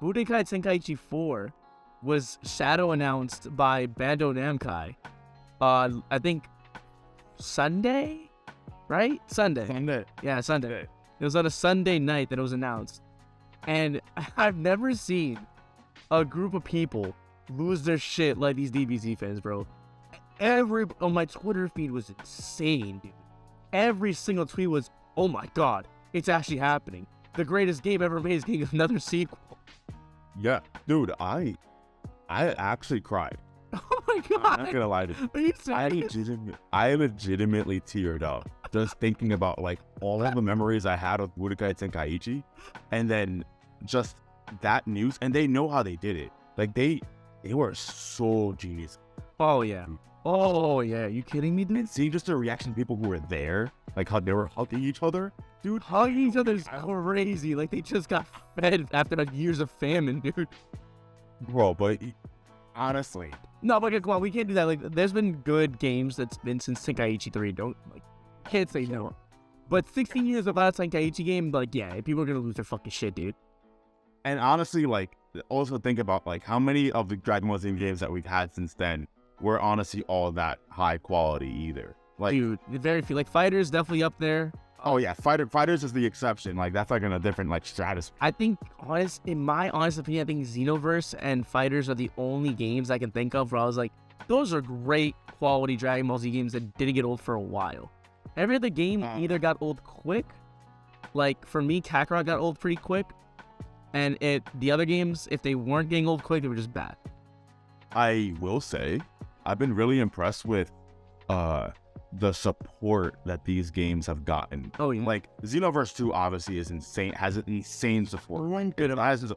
Budokai Tenkaichi 4 was shadow announced by Bandai Namco. I think Sunday, right? Sunday. Yeah, Sunday. It was on a Sunday night that it was announced. And I've never seen a group of people lose their shit like these DBZ fans, bro. On my Twitter feed was insane, dude. Every single tweet was, oh my god, it's actually happening. The greatest game ever made is getting another sequel. Yeah, dude, I actually cried. Oh my god. I'm not gonna lie to you. Are you serious? I legitimately teared up just thinking about like all of the memories I had of Budokai Tenkaichi, and then just that news. And they know how they did it. Like they were so genius. Oh yeah. Oh yeah. You kidding me, dude? And seeing just the reaction of people who were there, like how they were hugging each other, dude. Hugging each other is crazy. Like they just got fed after like years of famine, dude. Bro, but honestly, no, but come on, we can't do that. Like, there's been good games that's been since Tenkaichi 3. Can't say no. But 16 years without a Tenkaichi game, like, yeah, people are gonna lose their fucking shit, dude. And honestly, like, also think about like how many of the Dragon Ball Z games that we've had since then were honestly all that high quality either. Like, dude, very few. Like, Fighters definitely up there. Oh yeah, Fighters is the exception. Like that's like in a different like stratosphere. I think, in my honest opinion, I think Xenoverse and Fighters are the only games I can think of where I was like, those are great quality Dragon Ball Z games that didn't get old for a while. Every other game either got old quick, like for me, Kakarot got old pretty quick, and the other games, if they weren't getting old quick, they were just bad. I will say, I've been really impressed with the support that these games have gotten. Oh yeah. Like Xenoverse 2 obviously is insane, has an insane support. It has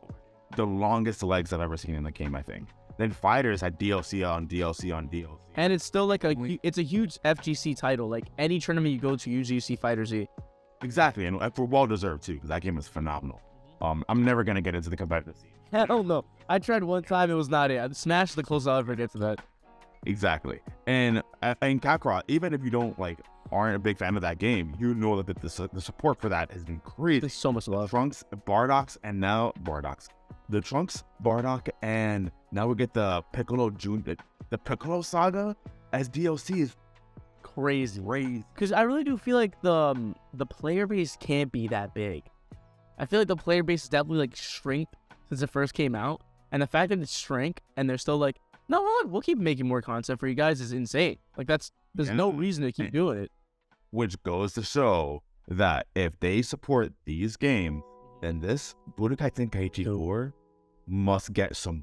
the longest legs I've ever seen in the game, I think. Then Fighters had DLC on DLC on DLC. And it's still like it's a huge FGC title. Like any tournament you go to, usually you see Fighter Z. Exactly, and for well deserved too, because that game is phenomenal. I'm never gonna get into the competitive scene. Hell no. I tried one time, it was not it. Smash the closest I'll ever get to that. Exactly. And in Kakarot, even if you aren't a big fan of that game, you know that the support for that has been crazy. There's so much love. Trunks, Bardock, and now the Trunks, Bardock, and now we get the Piccolo Junior, the Piccolo Saga as DLC is crazy. Because I really do feel like the player base can't be that big. I feel like the player base is definitely like shrink since it first came out, and the fact that it's shrank and they're still like, no, we'll keep making more content for you guys is insane. Like there's no reason to keep doing it. Which goes to show that if they support these games, then this Budokai Tenkaichi 4 must get some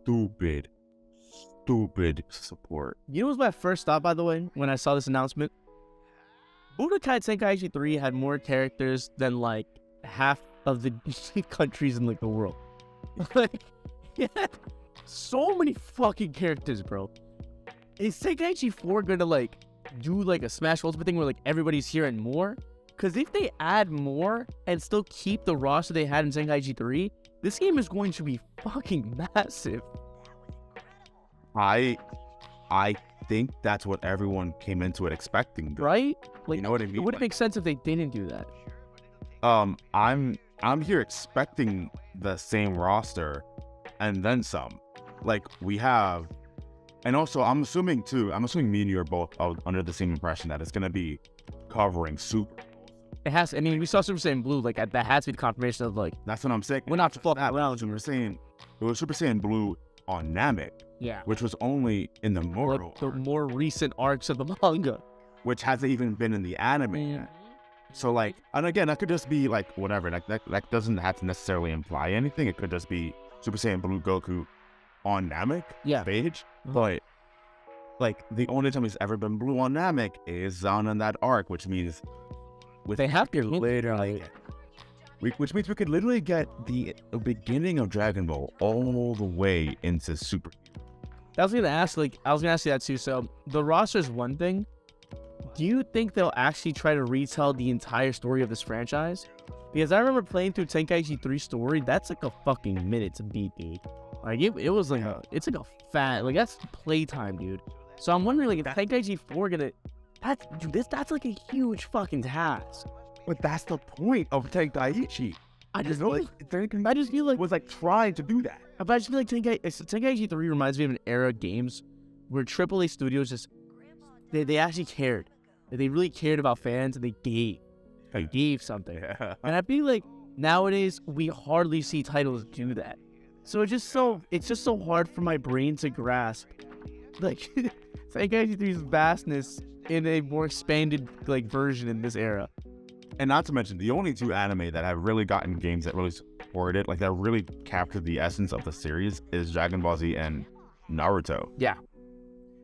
stupid support. You know what was my first thought, by the way, when I saw this announcement? Budokai Tenkaichi 3 had more characters than like half of the countries in like the world. Like, yeah. So many fucking characters, bro. Is Tenkaichi 4 gonna like do like a Smash Ultimate thing where like everybody's here and more? Because if they add more and still keep the roster they had in Tenkaichi 3, this game is going to be fucking massive. I think that's what everyone came into it expecting, right? Like, you know what I mean? It wouldn't make sense if they didn't do that. I'm here expecting the same roster and then some. Like we have, and also I'm assuming me and you are both under the same impression that it's gonna be covering Super. It has. I mean, we saw Super Saiyan Blue. Like that has to be the confirmation of like. That's what I'm saying. We're not fucking around. Super Saiyan Blue on Namek. Yeah. Which was only in the more recent arcs of the manga, which hasn't even been in the anime yet. So like, and again, that could just be like whatever. Like that doesn't have to necessarily imply anything. It could just be Super Saiyan Blue Goku on Namek stage. But like the only time he's ever been blue on Namek is on that arc, which means they have to literally, which means we could literally get the beginning of Dragon Ball all the way into Super. I was gonna ask you that too. So the roster is one thing. Do you think they'll actually try to retell the entire story of this franchise? Because I remember playing through Tenkaichi 3 story. That's like a fucking minute to beat, dude. Like it was like it's like a fat, like that's playtime, dude. So I'm wondering, like, if Tenkaichi 4 gonna, that's like a huge fucking task. But that's the point of Tenkaichi. I just feel like was like trying to do that. I just feel like Tenkaichi 3 reminds me of an era of games where AAA studios just they actually cared. They really cared about fans and they gave something. And I feel like nowadays we hardly see titles do that. So it's just so hard for my brain to grasp like Tenkaichi 3's vastness in a more expanded like version in this era. And not to mention, the only two anime that have really gotten games that really supported it, like that really captured the essence of the series, is Dragon Ball Z and Naruto. Yeah.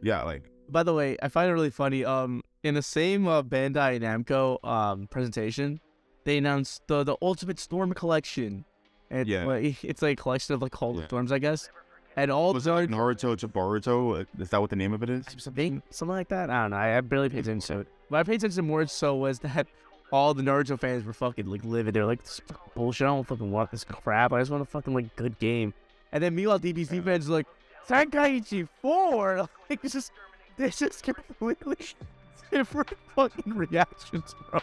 Yeah, like. By the way, I find it really funny. In the same Bandai Namco presentation, they announced the Ultimate Storm Collection. And it's like a collection of like Call of Storms, I guess. And all was it like Naruto to Boruto? Is that what the name of it is? Something like that. I don't know. I barely paid attention to it. What I paid attention more so was that all the Naruto fans were fucking like livid. They're like, this is bullshit. I don't fucking want this crap. I just want a fucking like good game. And then meanwhile, DBZ fans are like, Tenkaichi 4. Like it's just completely different fucking reactions, bro.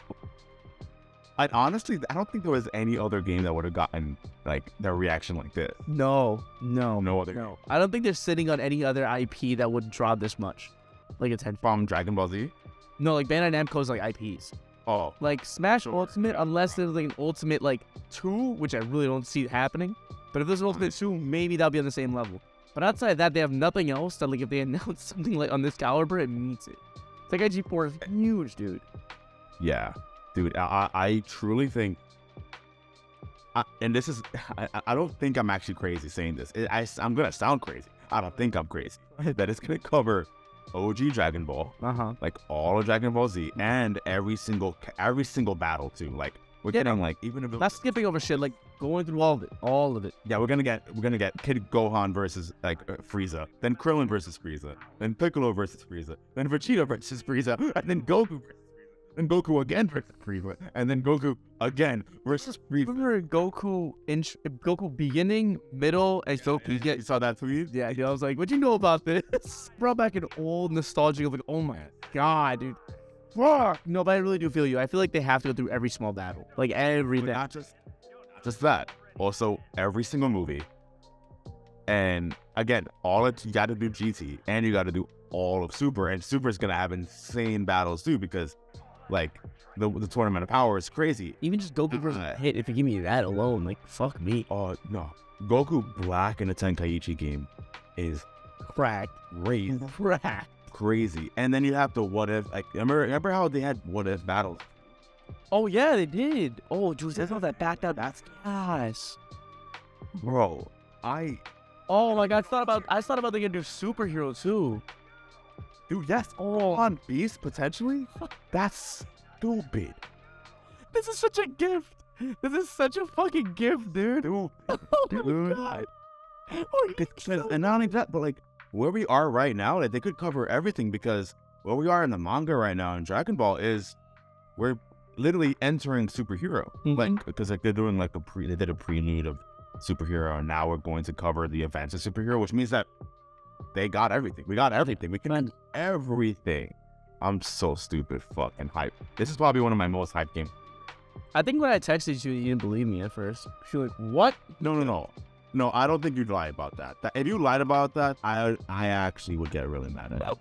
I don't think there was any other game that would have gotten like their reaction like this. No other game. I don't think they're sitting on any other IP that would draw this much like attention. From Dragon Ball Z? No, like Bandai Namco's like IPs. Oh. Like Smash Ultimate, unless there's like an Ultimate like 2, which I really don't see happening. But if there's an Ultimate 2, maybe that'll be on the same level. But outside of that, they have nothing else that like if they announce something like on this caliber, it meets it. Tenkaichi 4 is huge, dude. Yeah. Dude, I truly think, and this is, I don't think I'm actually crazy saying this. I'm going to sound crazy. I don't think I'm crazy. That it's going to cover OG Dragon Ball, like all of Dragon Ball Z, and every single battle too. Like we're getting like even if that's skipping over shit, like going through all of it. Yeah, we're gonna get Kid Gohan versus like Frieza, then Krillin versus Frieza, then Piccolo versus Frieza, then Vegeta versus Frieza, and then Goku. Then Goku again versus Frieza, and then Goku again versus Frieza. Remember Goku beginning, middle, and Goku You saw that tweet? Yeah, I was like, what'd you know about this? Brought back an old nostalgia of like, oh my god, dude. Fuck. No, but I really do feel you. I feel like they have to go through every small battle. Like everything. Not just that. Also, every single movie. And again, you gotta do GT, and you gotta do all of Super, and Super's gonna have insane battles too, because like the tournament of power is crazy. Even just Goku versus Hit, if you give me that alone, like fuck me. Oh no, Goku Black in a Tenkaichi game is cracked, crazy. And then you have the what if. Like remember how they had what if battles? Oh yeah, they did. Oh, dude, that's all that backed up. That's gas, bro. Oh my god, I thought about they could do superhero too. Dude, yes. Oh, on Beast, potentially? That's stupid. This is such a gift. This is such a fucking gift, dude. Oh my god. And not only that, but like, where we are right now, like, they could cover everything, because where we are in the manga right now in Dragon Ball is we're literally entering superhero. Like, because like they're doing like they did a prelude of superhero, and now we're going to cover the events of superhero, which means that they got everything. We got everything. We can do everything. I'm so stupid fucking hype. This is probably one of my most hyped games. I think when I texted you, you didn't believe me at first. You're like, what? No, I don't think you'd lie about that. If you lied about that, I actually would get really mad at it.